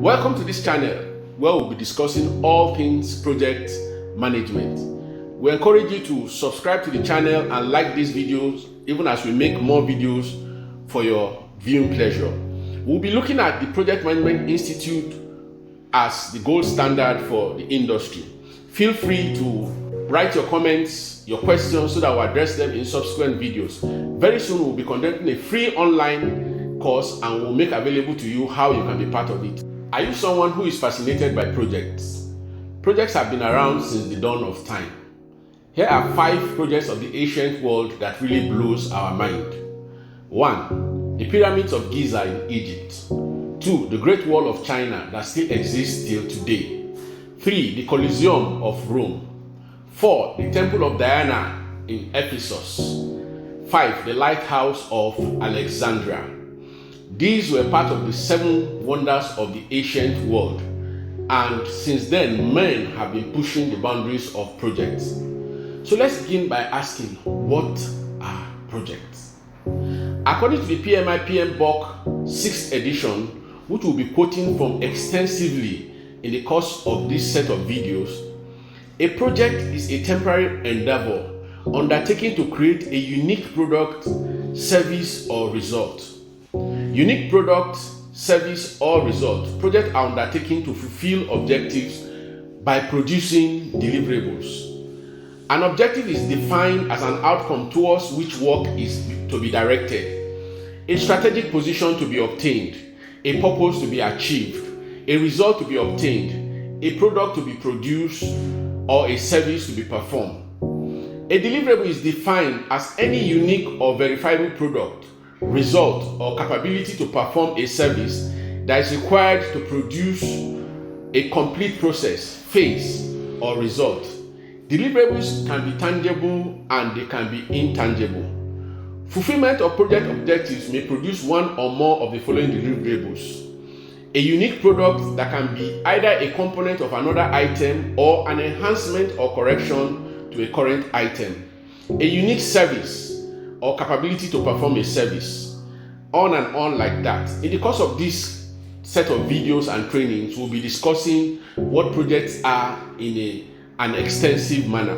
Welcome to this channel where we'll be discussing all things project management. We encourage you to subscribe to the channel and like these videos even as we make more videos for your viewing pleasure. We'll be looking at the Project Management Institute as the gold standard for the industry. Feel free to write your comments, your questions, so that we'll address them in subsequent videos. Very soon we'll be conducting a free online course and we'll make available to you how you can be part of it. Are you someone who is fascinated by projects? Projects have been around since the dawn of time. Here are 5 projects of the ancient world that really blows our mind. 1. The Pyramids of Giza in Egypt. 2. The Great Wall of China that still exists till today. 3. The Colosseum of Rome. 4. The Temple of Diana in Ephesus. 5. The Lighthouse of Alexandria. These were part of the 7 wonders of the ancient world, and since then men have been pushing the boundaries of projects. So let's begin by asking, what are projects? According to the PMI PMBOK 6th edition, which we'll be quoting from extensively in the course of this set of videos, a project is a temporary endeavor undertaken to create a unique product, service, or result. Unique product, service, or result. Projects are undertaken to fulfill objectives by producing deliverables. An objective is defined as an outcome towards which work is to be directed, a strategic position to be obtained, a purpose to be achieved, a result to be obtained, a product to be produced, or a service to be performed. A deliverable is defined as any unique or verifiable product, result, or capability to perform a service that is required to produce a complete process, phase, or result. Deliverables can be tangible and they can be intangible. Fulfillment of project objectives may produce one or more of the following deliverables: a unique product that can be either a component of another item or an enhancement or correction to a current item, a unique service or capability to perform a service, on and on like that. In the course of this set of videos and trainings, we'll be discussing what projects are in an extensive manner.